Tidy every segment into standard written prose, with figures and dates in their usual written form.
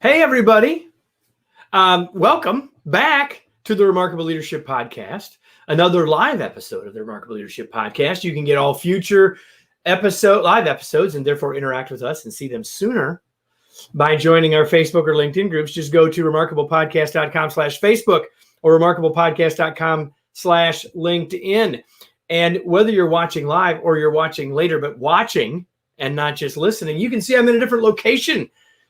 Hey, everybody. Welcome back to the Remarkable Leadership Podcast, another live episode of the Remarkable Leadership Podcast. You can get all future live episodes and therefore interact with us and see them sooner by joining our Facebook or LinkedIn groups. Just go to remarkablepodcast.com/Facebook or remarkablepodcast.com/LinkedIn. And whether you're watching live or you're watching later, but watching and not just listening, you can see I'm in a different location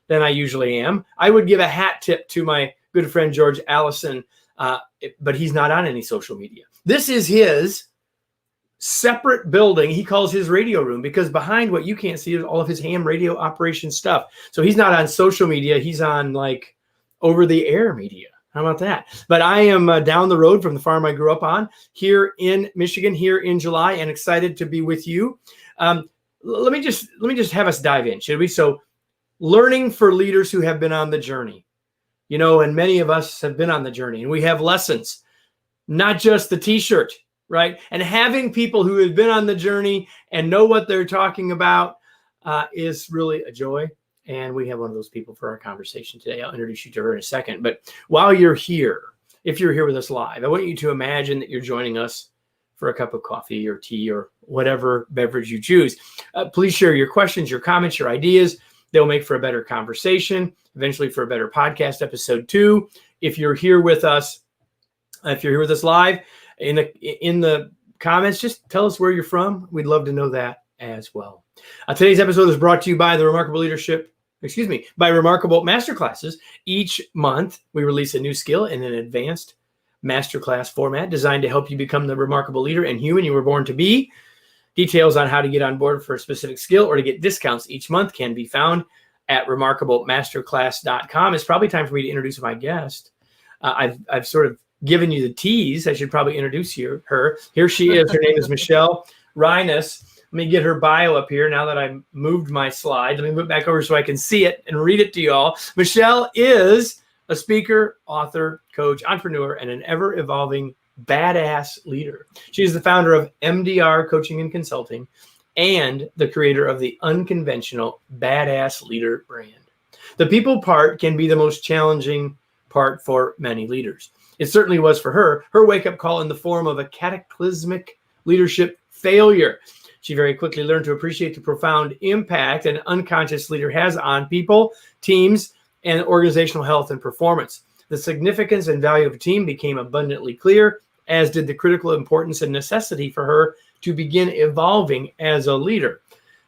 than I usually am. I would give a hat tip to my good friend George Allison, but he's not on any social media. This is his separate building. He calls his radio room because behind what you can't see is all of his ham radio operation stuff. So he's not on social media. He's on like over the air media. How about that? But I am down the road from the farm I grew up on here in Michigan, here in July, and excited to be with you. Let me just have us dive in, should we? So, learning for leaders who have been on the journey, and many of us have been on the journey and we have lessons, not just the t-shirt, right? And having people who have been on the journey and know what they're talking about is really a joy. And we have one of those people for our conversation today. I'll introduce you to her in a second. But while you're here, if you're here with us live, I want you to imagine that you're joining us for a cup of coffee or tea or whatever beverage you choose. Please share your questions, your comments, your ideas. They'll make for a better conversation, eventually for a better podcast episode too. If you're here with us live in the comments, just tell us where you're from. We'd love to know that as well. Today's episode is brought to you by Remarkable Masterclasses. Each month, we release a new skill in an advanced masterclass format designed to help you become the remarkable leader and human you were born to be. Details on how to get on board for a specific skill or to get discounts each month can be found at remarkablemasterclass.com. It's probably time for me to introduce my guest. I've sort of given you the tease. I should probably introduce her. Here she is. Her name is Michelle Reines. Let me get her bio up here now that I've moved my slide. Let me move back over so I can see it and read it to you all. Michelle is a speaker, author, coach, entrepreneur, and an ever-evolving badass leader. She is the founder of MDR Coaching and Consulting and the creator of the unconventional Badass Leader brand. The people part can be the most challenging part for many leaders. It certainly was for her. Her wake-up call in the form of a cataclysmic leadership failure. She very quickly learned to appreciate the profound impact an unconscious leader has on people, teams, and organizational health and performance. The significance and value of a team became abundantly clear, as did the critical importance and necessity for her to begin evolving as a leader.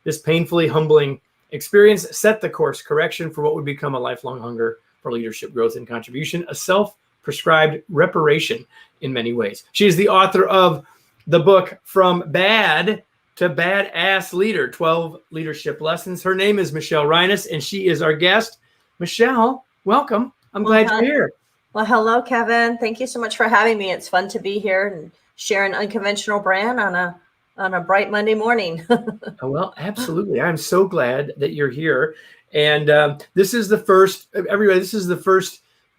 This painfully humbling experience set the course correction for what would become a lifelong hunger for leadership growth and contribution, a self-prescribed reparation in many ways. She is the author of the book From Bad to Badass Leader, 12 Leadership Lessons. Her name is Michelle Reines, and she is our guest. Michelle, welcome. I'm glad you're here. Well, hello, Kevin. Thank you so much for having me. It's fun to be here and share an unconventional brand on a bright Monday morning. Oh, well, absolutely. I'm so glad that you're here. And this is the first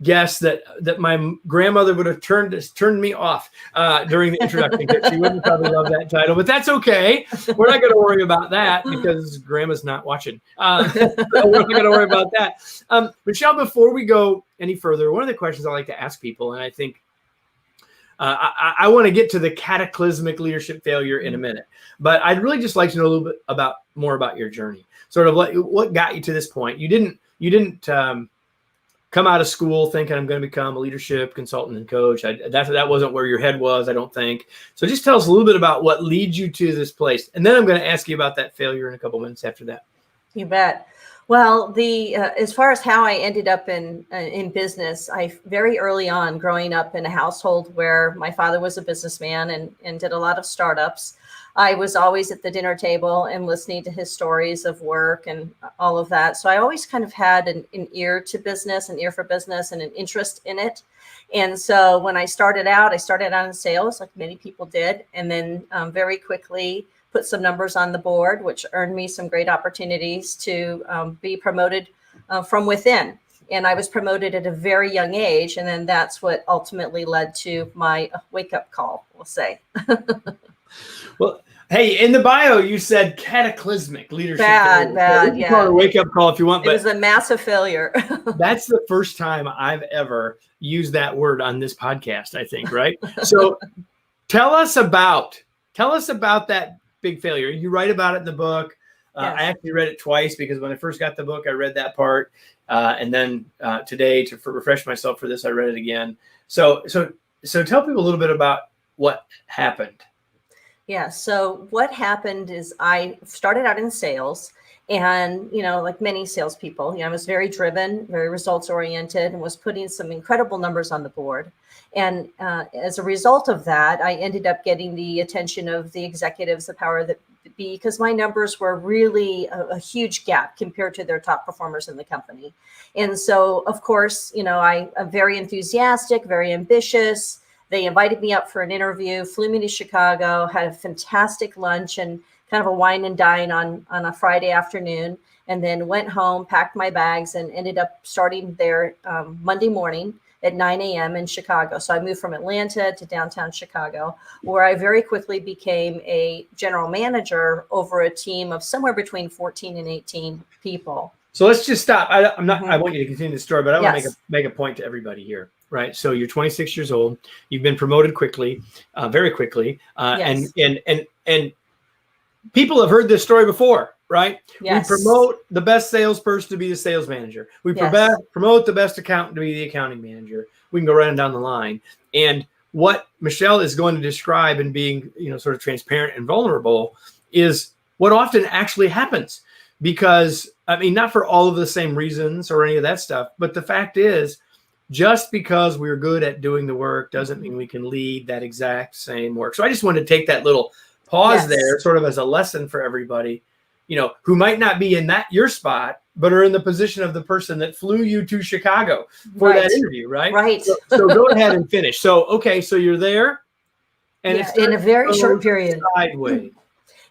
guest that my grandmother would have turned me off during the introduction. She wouldn't probably love that title, but that's okay. We're not going to worry about that because Grandma's not watching. So we're not going to worry about that. Michelle, before we go any further, one of the questions I like to ask people, and I think I want to get to the cataclysmic leadership failure in a minute, but I'd really just like to know a little bit more about your journey. Sort of like what got you to this point. You didn't come out of school thinking I'm going to become a leadership consultant and coach. That wasn't where your head was, I don't think. So just tell us a little bit about what leads you to this place. And then I'm going to ask you about that failure in a couple minutes after that. You bet. Well, as far as how I ended up in business, I very early on, growing up in a household where my father was a businessman and did a lot of startups, I was always at the dinner table and listening to his stories of work and all of that. So I always kind of had an ear to business, an ear for business, and an interest in it. And so when I started out in sales, like many people did, and then very quickly put some numbers on the board, which earned me some great opportunities to be promoted from within. And I was promoted at a very young age. And then that's what ultimately led to my wake-up call, we'll say. Well, Hey, in the bio, you said cataclysmic leadership. Bad, So you can call it a wake-up call if you want, it was a massive failure. that's the first time I've ever used that word on this podcast, I think, right? So tell us about that big failure. You write about it in the book. Yes. I actually read it twice because when I first got the book, I read that part. And then today, to refresh myself for this, I read it again. So tell people a little bit about what happened. Yeah. So what happened is I started out in sales, and, like many salespeople, I was very driven, very results oriented, and was putting some incredible numbers on the board. And as a result of that, I ended up getting the attention of the executives, the power that be, because my numbers were really a huge gap compared to their top performers in the company. And so, of course, I'm very enthusiastic, very ambitious. They invited me up for an interview, flew me to Chicago, had a fantastic lunch and kind of a wine and dine on a Friday afternoon, and then went home, packed my bags, and ended up starting there Monday morning at 9 a.m. in Chicago. So I moved from Atlanta to downtown Chicago, where I very quickly became a general manager over a team of somewhere between 14 and 18 people. So let's just stop. I'm not. I want you to continue the story, but I want to Yes. make a point to everybody here, right? So you're 26 years old. You've been promoted quickly, very quickly, Yes. and people have heard this story before, right? Yes. We promote the best salesperson to be the sales manager. We Yes. promote the best accountant to be the accounting manager. We can go running down the line. And what Michelle is going to describe and being, sort of transparent and vulnerable is what often actually happens. Because, not for all of the same reasons or any of that stuff, but the fact is, just because we're good at doing the work doesn't mean we can lead that exact same work. So I just wanted to take that little pause there, sort of as a lesson for everybody, who might not be in your spot, but are in the position of the person that flew you to Chicago for that interview, right? Right. So go ahead and finish. So, okay, so you're there, and it's in a very short period. Sideways.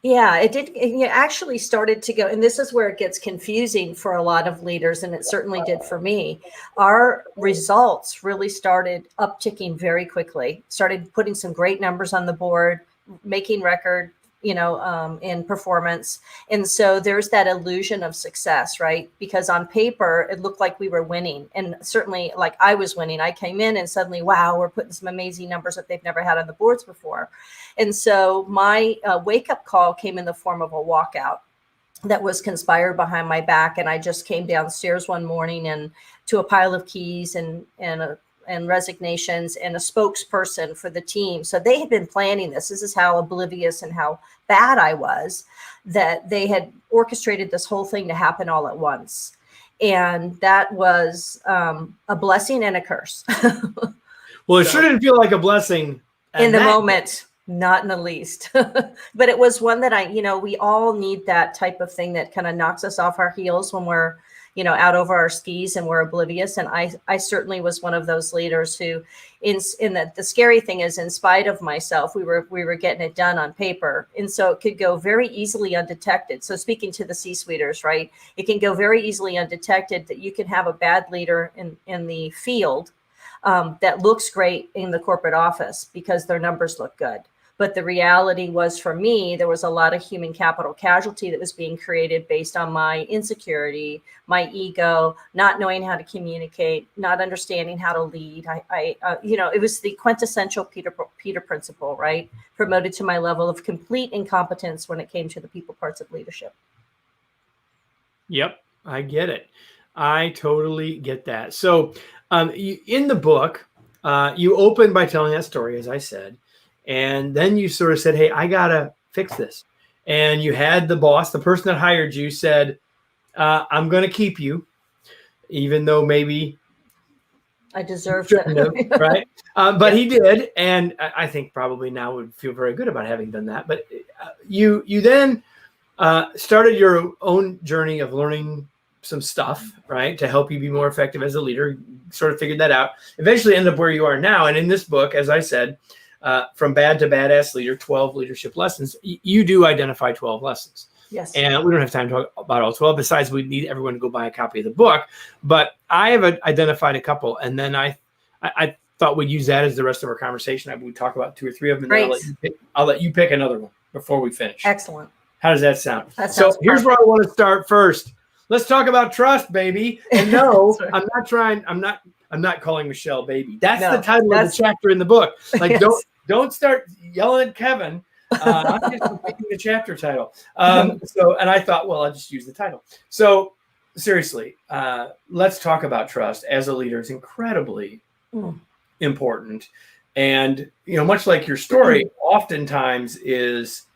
Yeah, it did. It actually started to go, and this is where it gets confusing for a lot of leaders, and it certainly did for me. Our results really started upticking very quickly, started putting some great numbers on the board, making record, in performance. And so there's that illusion of success, right? Because on paper, it looked like we were winning. And certainly like I was winning. I came in and suddenly, wow, we're putting some amazing numbers that they've never had on the boards before. And so my wake-up call came in the form of a walkout that was conspired behind my back. And I just came downstairs one morning and to a pile of keys and resignations and a spokesperson for the team. So they had been planning this. This is how oblivious and how bad I was, that they had orchestrated this whole thing to happen all at once. And that was a blessing and a curse. Well, it shouldn't feel like a blessing in the moment. Not in the least. But it was one that we all need that type of thing that kind of knocks us off our heels when we're out over our skis and we're oblivious. And I certainly was one of those leaders who, the scary thing is, in spite of myself, we were getting it done on paper. And so it could go very easily undetected. So speaking to the C-suiters, right, it can go very easily undetected that you can have a bad leader in the field that looks great in the corporate office because their numbers look good. But the reality was, for me, there was a lot of human capital casualty that was being created based on my insecurity, my ego, not knowing how to communicate, not understanding how to lead. It was the quintessential Peter principle, right? Promoted to my level of complete incompetence when it came to the people parts of leadership. Yep, I get it. I totally get that. So in the book, you open by telling that story, as I said. And then you sort of said, hey, I got to fix this. And you had the boss, the person that hired you, said, I'm going to keep you, even though maybe I deserved it. Right? But he did. And I think probably now would feel very good about having done that. But you then started your own journey of learning some stuff, right, to help you be more effective as a leader. Sort of figured that out. Eventually ended up where you are now. And in this book, as I said, From Bad to Badass Leader, 12 Leadership Lessons, you do identify 12 lessons. Yes. And we don't have time to talk about all 12. Besides, we need everyone to go buy a copy of the book. But I have identified a couple. And then I thought we'd use that as the rest of our conversation. I would talk about 2 or 3 of them. And then I'll let you pick another one. before we finish. Excellent. How does that sound? That sounds here's where I perfect. want to start first. Let's talk about trust, baby. And no, Sorry. I'm not calling Michelle baby. That's No, the title of the chapter in the book. Like, Yes. don't start yelling at Kevin. I'm just picking the chapter title. And I thought, well, I'll just use the title. So seriously, let's talk about trust as a leader. It's incredibly important. And, much like your story, oftentimes is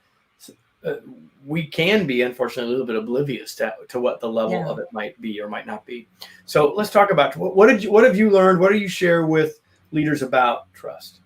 we can be, unfortunately, a little bit oblivious to what the level of it might be or might not be. So let's talk about what have you learned? What do you share with leaders about trust?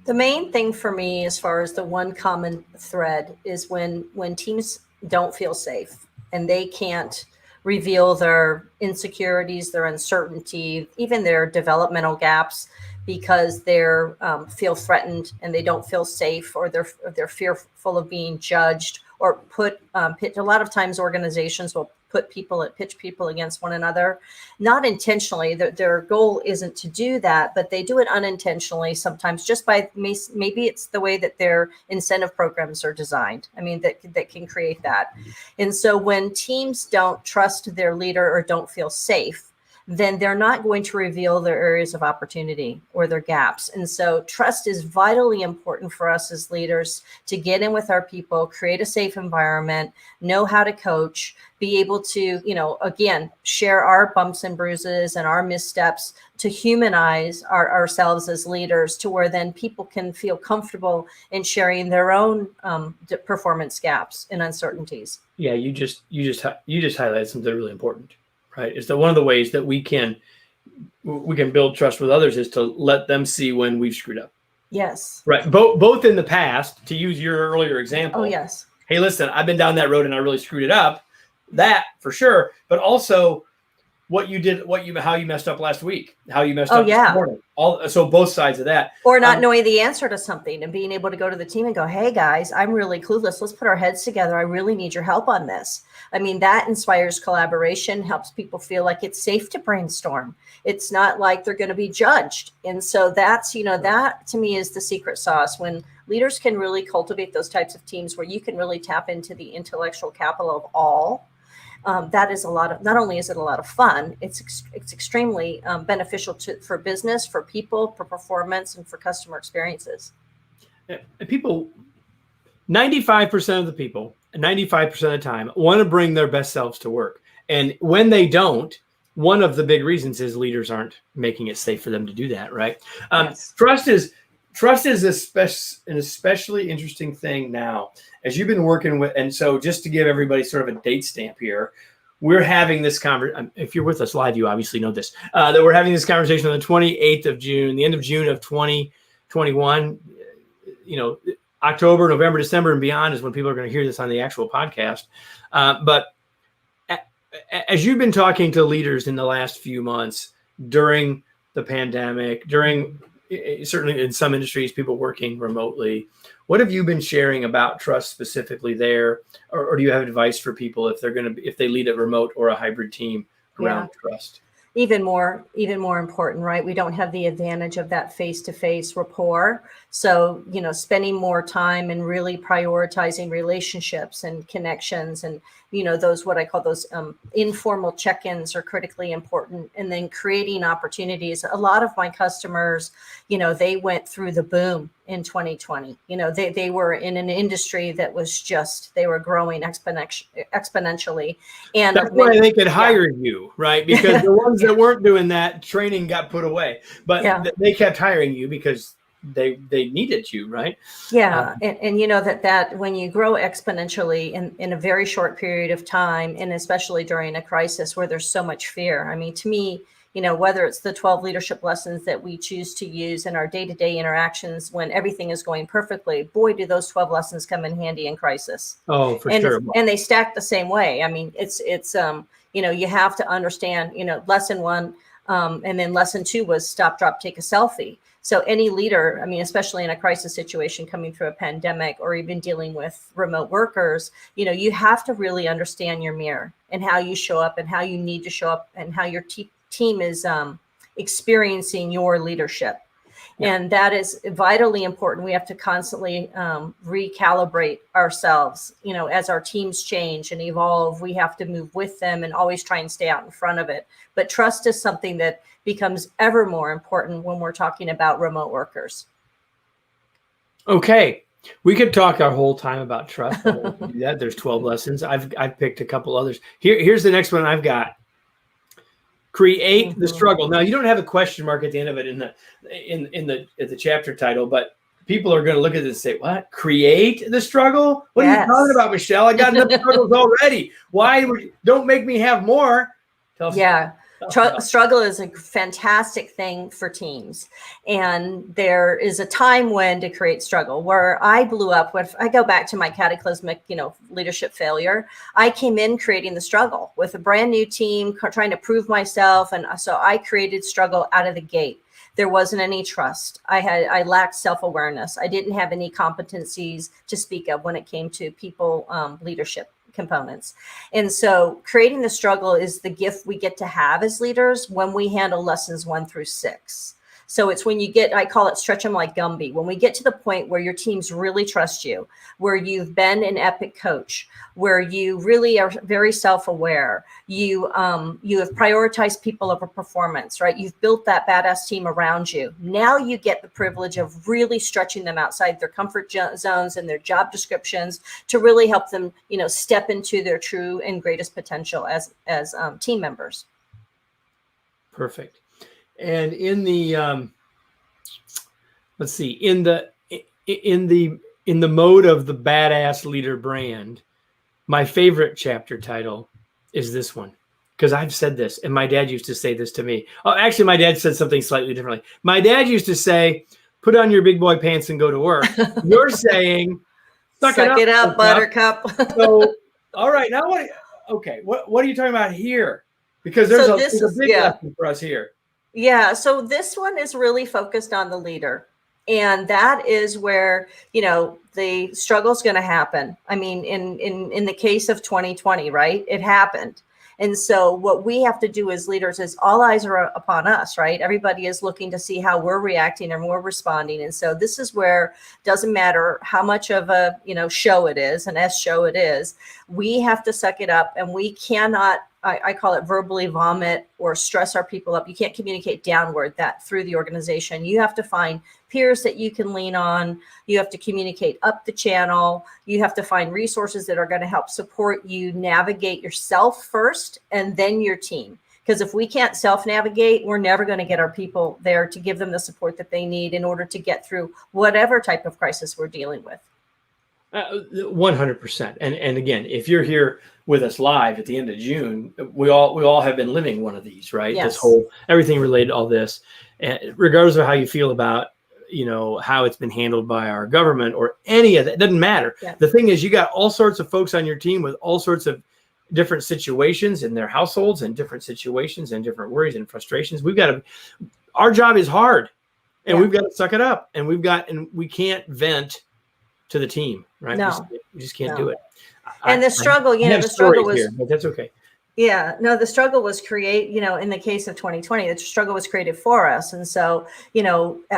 The main thing for me, as far as the one common thread, is when teams don't feel safe and they can't reveal their insecurities, their uncertainty, even their developmental gaps, because they're feel threatened and they don't feel safe, or they're fearful of being judged, or put a lot of times organizations will pitch people against one another, not intentionally. Their goal isn't to do that, but they do it unintentionally sometimes, just by maybe it's the way that their incentive programs are designed. I mean, that can create that. And so when teams don't trust their leader or don't feel safe, then they're not going to reveal their areas of opportunity or their gaps. And so trust is vitally important for us as leaders to get in with our people, create a safe environment, know how to coach, be able to, again, share our bumps and bruises and our missteps, to humanize ourselves as leaders, to where then people can feel comfortable in sharing their own performance gaps and uncertainties. Yeah, you just highlighted something really important. Right. Is that one of the ways that we can build trust with others is to let them see when we've screwed up. Yes. Right. Both in the past, to use your earlier example. Oh, yes. Hey, listen, I've been down that road and I really screwed it up. That for sure. But also what you did, how you messed up last week, how you messed up this morning. So both sides of that. Or not knowing the answer to something and being able to go to the team and go, hey guys, I'm really clueless. Let's put our heads together. I really need your help on this. I mean, that inspires collaboration, helps people feel like it's safe to brainstorm. It's not like they're going to be judged. And so that's, that to me is the secret sauce, when leaders can really cultivate those types of teams where you can really tap into the intellectual capital of all. That is not only is it a lot of fun, it's extremely beneficial for business, for people, for performance, and for customer experiences. People, 95% of the people, 95% of the time, want to bring their best selves to work. And when they don't, one of the big reasons is leaders aren't making it safe for them to do that, right? Yes. Trust is an especially interesting thing now, as you've been working with. And so just to give everybody sort of a date stamp here, we're having this conversation. If you're with us live, you obviously know this, that we're having this conversation on the 28th of June, the end of June of 2021. October, November, December, and beyond is when people are going to hear this on the actual podcast. But as you've been talking to leaders in the last few months during the pandemic, certainly in some industries, people working remotely, what have you been sharing about trust specifically there? Or do you have advice for people if they lead a remote or a hybrid team around trust? Even more important, right? We don't have the advantage of that face-to-face rapport. So, spending more time and really prioritizing relationships and connections, and, those, what I call those informal check-ins, are critically important. And then creating opportunities. A lot of my customers, they went through the boom in 2020. They were in an industry that was they were growing exponentially. And that's why they could hire you, right? Because the ones that weren't doing that, training got put away, but they kept hiring you because they needed you, right? Yeah. And that when you grow exponentially in a very short period of time, and especially during a crisis where there's so much fear. I mean, to me, whether it's the 12 leadership lessons that we choose to use in our day-to-day interactions when everything is going perfectly, boy, do those 12 lessons come in handy in crisis. Oh, for sure. And they stack the same way. I mean, it's you have to understand, lesson one, and then lesson two was stop, drop, take a selfie. So any leader, I mean, especially in a crisis situation coming through a pandemic or even dealing with remote workers, you have to really understand your mirror and how you show up and how you need to show up and how your team is experiencing your leadership. Yeah. And that is vitally important. We have to constantly recalibrate ourselves. As our teams change and evolve, we have to move with them and always try and stay out in front of it. But trust is something that becomes ever more important when we're talking about remote workers. Okay. We could talk our whole time about trust. I don't want to do that. There's 12 lessons. I've picked a couple others. Here's the next one I've got. Create the struggle. Now, you don't have a question mark at the end of it in the chapter title, but people are going to look at this and say, "What? Create the struggle? What are you talking about, Michelle? I got enough struggles already. Don't make me have more?" Tell us. Struggle is a fantastic thing for teams. And there is a time when to create struggle. Where I blew up, when I go back to my cataclysmic, leadership failure, I came in creating the struggle with a brand new team, trying to prove myself. And so I created struggle out of the gate. There wasn't any trust. I lacked self-awareness. I didn't have any competencies to speak of when it came to people leadership components. And so creating the struggle is the gift we get to have as leaders when we handle lessons 1 through 6. So it's when you get, I call it stretch them like Gumby. When we get to the point where your teams really trust you, where you've been an epic coach, where you really are very self-aware, you have prioritized people over performance, right? You've built that badass team around you. Now you get the privilege of really stretching them outside their comfort zones and their job descriptions to really help them, step into their true and greatest potential as team members. Perfect. And in the let's see, in the mode of the badass leader brand, my favorite chapter title is this one, because I've said this, and my dad used to say this to me. Oh, actually, my dad said something slightly differently. My dad used to say, "Put on your big boy pants and go to work." You're saying, "Suck it up, Buttercup." So, all right, now what? Okay, what are you talking about here? Because there's a big lesson for us here. Yeah. So this one is really focused on the leader. And that is where, the struggle is going to happen. I mean, in the case of 2020, right? It happened. And so what we have to do as leaders is all eyes are upon us, right? Everybody is looking to see how we're reacting and we're responding. And so this is where doesn't matter how much of a, show it is, an S show it is, we have to suck it up, and we cannot, I call it verbally vomit or stress our people up. You can't communicate downward that through the organization. You have to find peers that you can lean on. You have to communicate up the channel. You have to find resources that are going to help support you navigate yourself first and then your team. Because if we can't self-navigate, we're never going to get our people there to give them the support that they need in order to get through whatever type of crisis we're dealing with. 100%. And again, if you're here with us live at the end of June, we all have been living one of these, right? Yes. This whole, everything related to all this, and regardless of how you feel about, how it's been handled by our government or any of that, it doesn't matter. Yeah. The thing is, you got all sorts of folks on your team with all sorts of different situations in their households and different situations and different worries and frustrations. Our job is hard, and we've got to suck it up, and we can't vent to the team, right? No. We just can't do it. And the struggle, the struggle was here, but that's okay. Yeah, no, the struggle was in the case of 2020, the struggle was created for us. And so,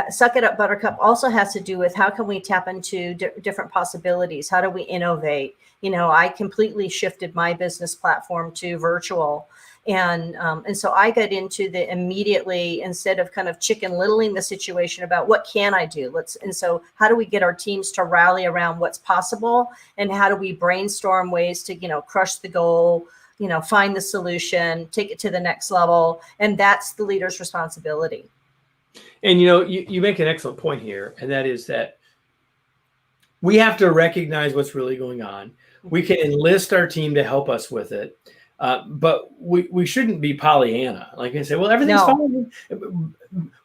suck it up, Buttercup also has to do with how can we tap into different possibilities? How do we innovate? I completely shifted my business platform to virtual. And so I got into the immediately, instead of kind of chicken littling the situation about what can I do? And so how do we get our teams to rally around what's possible? And how do we brainstorm ways to, crush the goal, find the solution, take it to the next level. And that's the leader's responsibility. And, you make an excellent point here. And that is that we have to recognize what's really going on. We can enlist our team to help us with it. But we shouldn't be Pollyanna. Like I say, well, everything's fine.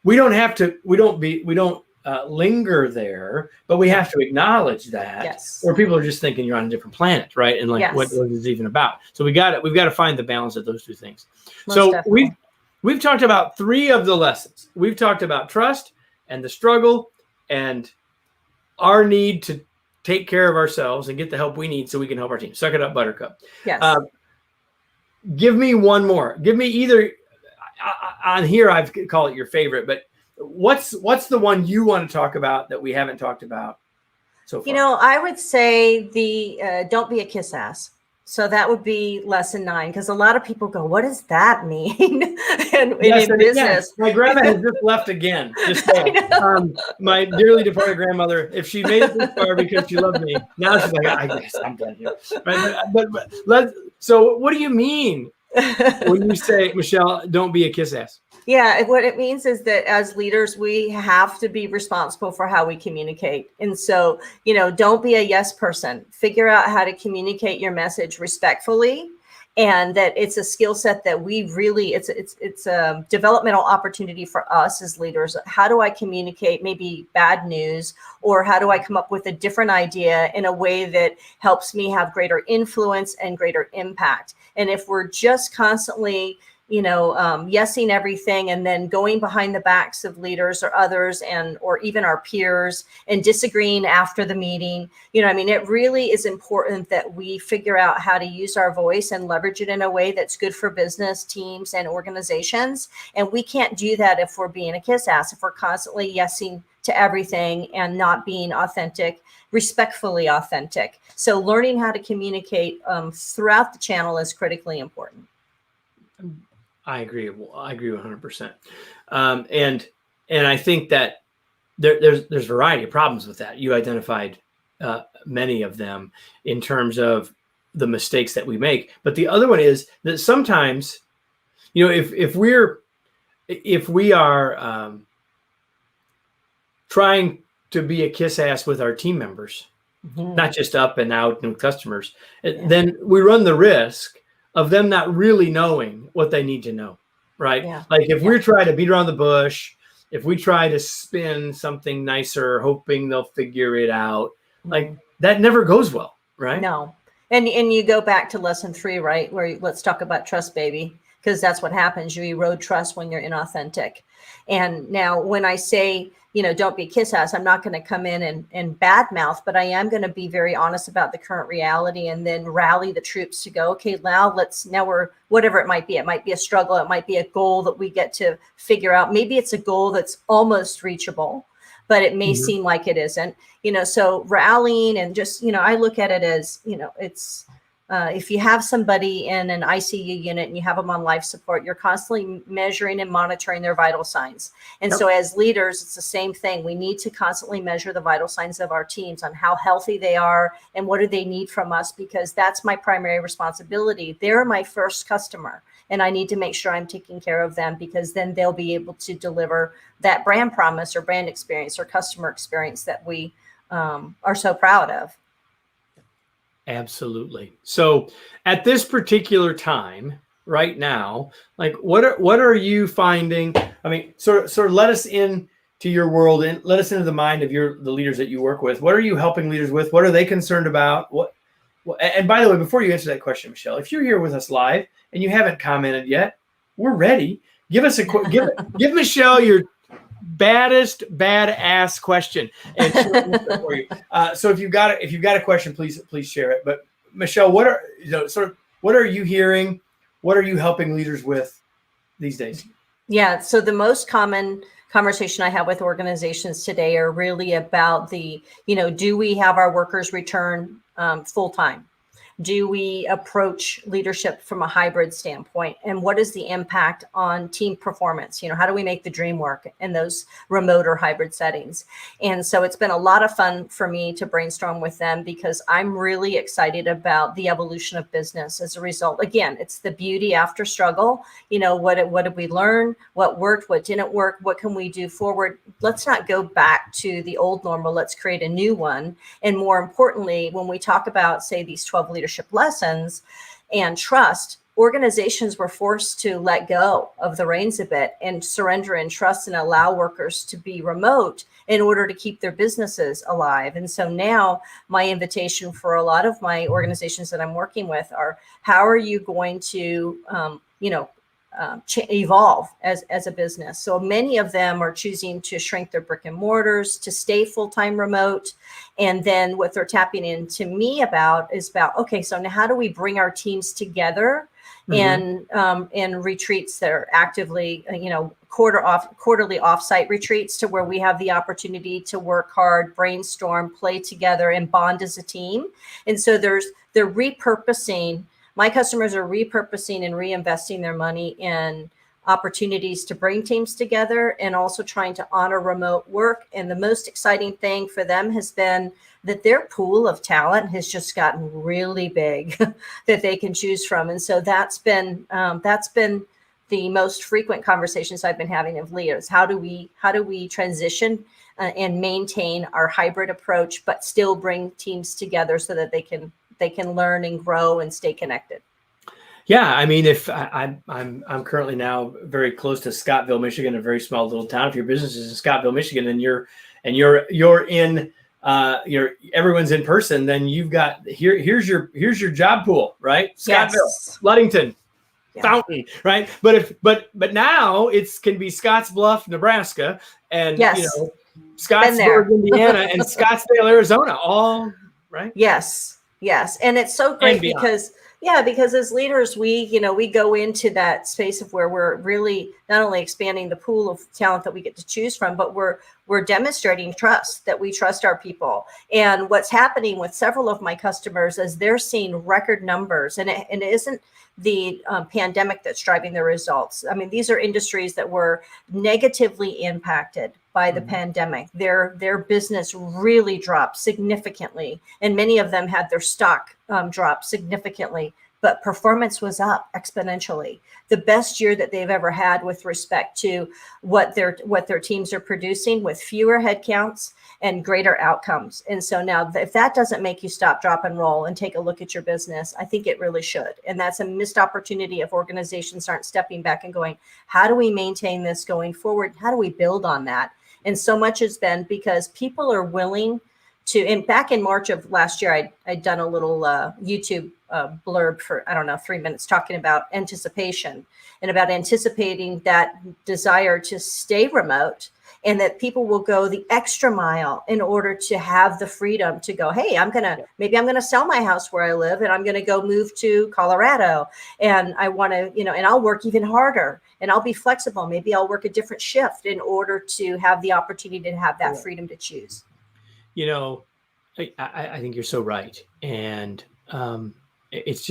We don't linger there, but we have to acknowledge that. Yes. Or people are just thinking you're on a different planet, right? And what is it even about? So we've got to find the balance of those two things. Most definitely. We've talked about 3 of the lessons. We've talked about trust and the struggle and our need to take care of ourselves and get the help we need so we can help our team. Suck it up, Buttercup. Yes. Give me one more. Give me either on here, I've call it your favorite, but what's the one you want to talk about that we haven't talked about so far? I would say the don't be a kiss ass. So that would be lesson 9, because a lot of people go, what does that mean? and in business. My grandma has just left again. Just my dearly departed grandmother, if she made it this far because she loved me, now she's like, I guess I'm done here. Right? So what do you mean when you say, Michelle, don't be a kiss ass? Yeah, what it means is that as leaders, we have to be responsible for how we communicate. And so, don't be a yes person. Figure out how to communicate your message respectfully, and that it's a skill set that we really, it's a developmental opportunity for us as leaders. How do I communicate maybe bad news, or how do I come up with a different idea in a way that helps me have greater influence and greater impact? And if we're just constantly yesing everything and then going behind the backs of leaders or others or even our peers and disagreeing after the meeting, it really is important that we figure out how to use our voice and leverage it in a way that's good for business teams and organizations. And we can't do that if we're being a kiss ass, if we're constantly yesing to everything and not being authentic, respectfully authentic. So learning how to communicate throughout the channel is critically important. I agree 100%. And I think that there's a variety of problems with that. You identified many of them in terms of the mistakes that we make. But the other one is that sometimes, if we are trying to be a kiss ass with our team members, not just up and out and customers, then we run the risk of them not really knowing what they need to know, right? Yeah. Like if we're trying to beat around the bush, if we try to spin something nicer, hoping they'll figure it out, like that never goes well, right? No. And you go back to lesson 3, right? Where let's talk about trust, baby, because that's what happens. You erode trust when you're inauthentic. And now when I say, don't be a kiss ass, I'm not going to come in and badmouth, but I am going to be very honest about the current reality and then rally the troops to go, okay, now we're, whatever it might be. It might be a struggle. It might be a goal that we get to figure out. Maybe it's a goal that's almost reachable, but it may seem like it isn't, so rallying and just, I look at it as, it's, if you have somebody in an ICU unit and you have them on life support, you're constantly measuring and monitoring their vital signs. And so as leaders, it's the same thing. We need to constantly measure the vital signs of our teams on how healthy they are and what do they need from us, because that's my primary responsibility. They're my first customer, and I need to make sure I'm taking care of them, because then they'll be able to deliver that brand promise or brand experience or customer experience that we are so proud of. Absolutely. So at this particular time, right now, like what are you finding? I mean, sort of let us into your world and let us into the mind of the leaders that you work with. What are you helping leaders with? What are they concerned about? And by the way, before you answer that question, Michelle, if you're here with us live and you haven't commented yet, we're ready. Give us give Michelle your baddest badass question, and for you. So if you've got a question, please share it. But Michelle, what are you hearing? What are you helping leaders with these days? Yeah. So the most common conversation I have with organizations today are really about do we have our workers return full time? Do we approach leadership from a hybrid standpoint? And what is the impact on team performance? How do we make the dream work in those remote or hybrid settings? And so it's been a lot of fun for me to brainstorm with them, because I'm really excited about the evolution of business as a result. Again, it's the beauty after struggle. What did we learn? What worked? What didn't work? What can we do forward? Let's not go back to the old normal. Let's create a new one. And more importantly, when we talk about, say, these 12 leadership lessons and trust, organizations were forced to let go of the reins a bit and surrender and trust and allow workers to be remote in order to keep their businesses alive. And so now my invitation for a lot of my organizations that I'm working with are, how are you going to, evolve as a business? So many of them are choosing to shrink their brick and mortars, to stay full-time remote. And then what they're tapping into me about is okay, so now how do we bring our teams together and retreats that are actively, quarterly offsite retreats to where we have the opportunity to work hard, brainstorm, play together, and bond as a team. And so they're repurposing. My customers are repurposing and reinvesting their money in opportunities to bring teams together and also trying to honor remote work. And the most exciting thing for them has been that their pool of talent has just gotten really big that they can choose from. And so that's been the most frequent conversations I've been having of leaders. How do we transition and maintain our hybrid approach, but still bring teams together so that they can learn and grow and stay connected? Yeah, I mean, if I'm currently now very close to Scottsville, Michigan, a very small little town. If your business is in Scottsville, Michigan, and you're in everyone's in person, then you've got here's your job pool, right? Scottsville, Yes. Ludington, Fountain, right? But now can be Scottsbluff, Nebraska, and Scottsburg, Indiana, and Scottsdale, Arizona, all right. Yes, and it's so great because as leaders, we go into that space of where we're really not only expanding the pool of talent that we get to choose from, but we're demonstrating trust, that we trust our people. And what's happening with several of my customers is they're seeing record numbers, and it isn't the pandemic that's driving the results. I mean, these are industries that were negatively impacted by the pandemic. Their business really dropped significantly, and many of them had their stock drop significantly, but performance was up exponentially. The best year that they've ever had with respect to what their teams are producing, with fewer headcounts and greater outcomes. And so now, if that doesn't make you stop, drop, and roll and take a look at your business, I think it really should. And that's a missed opportunity if organizations aren't stepping back and going, how do we maintain this going forward? How do we build on that? And so much has been because people are willing to, and back in March of last year, I'd done a little YouTube blurb for, 3 minutes, talking about anticipation and about anticipating that desire to stay remote, and that people will go the extra mile in order to have the freedom to go, hey, maybe I'm going to sell my house where I live, and I'm going to go move to Colorado, and I want to, and I'll work even harder, and I'll be flexible. Maybe I'll work a different shift in order to have the opportunity to have that freedom to choose. I think you're so right. And if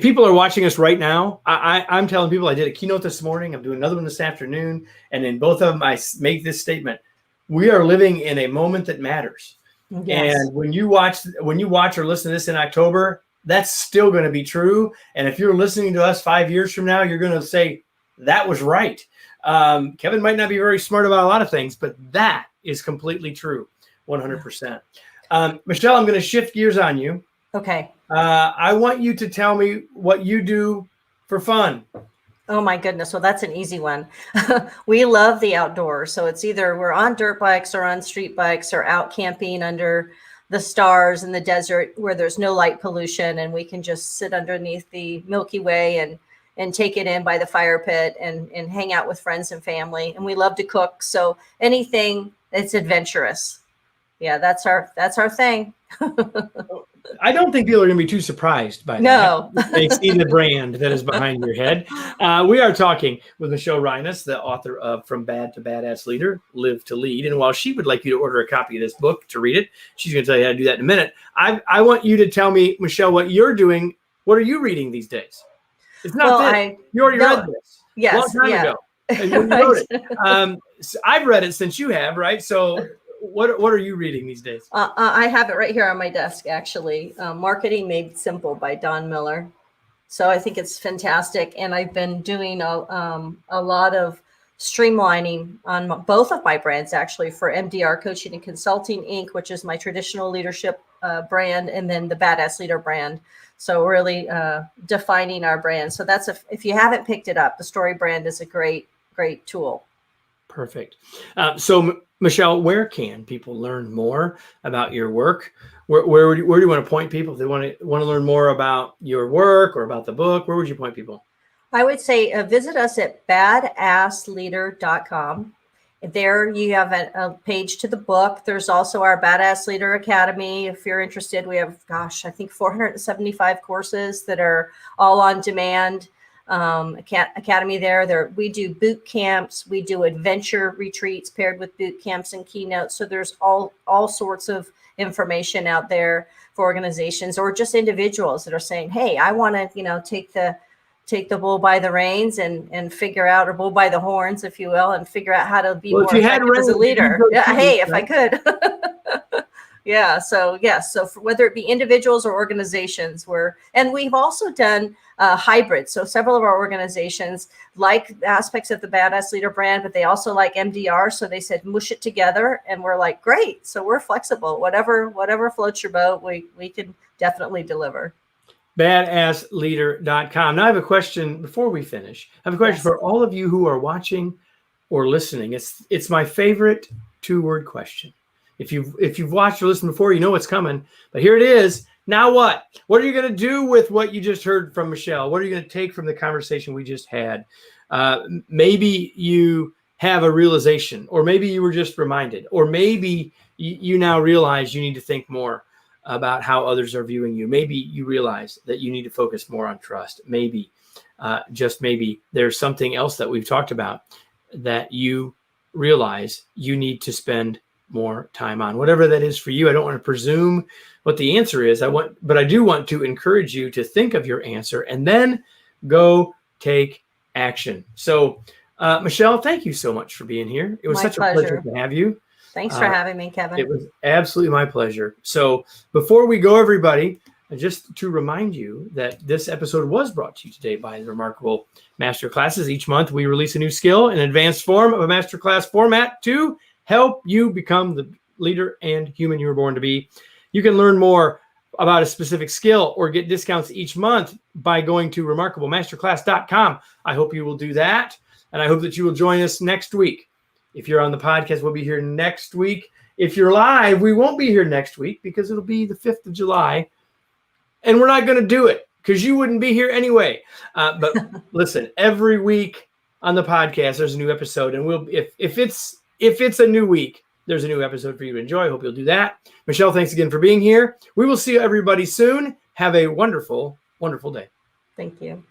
people are watching us right now, I'm telling people, I did a keynote this morning. I'm doing another one this afternoon. And in both of them, I make this statement: we are living in a moment that matters. Yes. And when you watch or listen to this in October, that's still going to be true. And if you're listening to us 5 years from now, you're going to say, that was right. Kevin might not be very smart about a lot of things, but that is completely true. 100%. Michelle, I'm going to shift gears on you. Okay. I want you to tell me what you do for fun. Oh my goodness. Well, that's an easy one. We love the outdoors. So it's either we're on dirt bikes or on street bikes or out camping under the stars in the desert where there's no light pollution, and we can just sit underneath the Milky Way and take it in by the fire pit and hang out with friends and family. And we love to cook. So anything that's adventurous. Yeah, that's our thing. I don't think people are going to be too surprised by that. They see the brand that is behind your head. We are talking with Michelle Reines, the author of From Bad to Badass Leader, Live to Lead. And while she would like you to order a copy of this book to read it, she's going to tell you how to do that in a minute. I want you to tell me, Michelle, what you're doing. What are you reading these days? It's not you already read this. Yes, a long time ago. And when you wrote it. So I've read it since you have, right? So what are you reading these days? I have it right here on my desk, actually. Marketing Made Simple by Don Miller. So I think it's fantastic. And I've been doing a lot of streamlining on both of my brands, actually, for MDR Coaching and Consulting, Inc., which is my traditional leadership brand, and then the Badass Leader brand. So really defining our brand. So that's if you haven't picked it up, the Story brand is a great tool. Perfect. So Michelle, where can people learn more about your work? Where do you want to point people if they want to learn more about your work or about the book? Where would you point people? I would say visit us at badassleader.com. There you have a page to the book. There's also our Badass Leader Academy. If you're interested, we have, I think 475 courses that are all on demand. Academy there. We do boot camps. We do adventure retreats paired with boot camps and keynotes. So there's all sorts of information out there for organizations or just individuals that are saying, hey, I want to, take the bull by the reins and figure out, or bull by the horns, if you will, and figure out how to be more effective as a leader. Yeah, hey, if I could. Yeah. So yes. So whether it be individuals or organizations, and we've also done hybrid. So several of our organizations like aspects of the Badass Leader brand, but they also like MDR. So they said, mush it together. And we're like, great. So we're flexible, whatever floats your boat, we can definitely deliver. Badassleader.com. Now I have a question before we finish. I have a question for all of you who are watching or listening. It's my favorite 2-word question. If you've watched or listened before, you know what's coming. But here it is. Now what? What are you going to do with what you just heard from Michelle? What are you going to take from the conversation we just had? Maybe you have a realization, or maybe you were just reminded, or maybe you now realize you need to think more about how others are viewing you. Maybe you realize that you need to focus more on trust. Maybe, just maybe, there's something else that we've talked about that you realize you need to spend more time on. Whatever that is for you, I don't want to presume what the answer is. But I do want to encourage you to think of your answer and then go take action. So, Michelle, thank you so much for being here. It was such a pleasure to have you. Thanks for having me, Kevin. It was absolutely my pleasure. So before we go, everybody, just to remind you that this episode was brought to you today by the Remarkable Masterclasses. Each month, we release a new skill in advanced form of a masterclass format to help you become the leader and human you were born to be. You can learn more about a specific skill or get discounts each month by going to remarkablemasterclass.com. I hope you will do that. And I hope that you will join us next week. If you're on the podcast, we'll be here next week. If you're live, we won't be here next week because it'll be the 5th of July. And we're not going to do it because you wouldn't be here anyway. But listen, every week on the podcast, there's a new episode. And if it's a new week, there's a new episode for you to enjoy. I hope you'll do that. Michelle, thanks again for being here. We will see everybody soon. Have a wonderful, wonderful day. Thank you.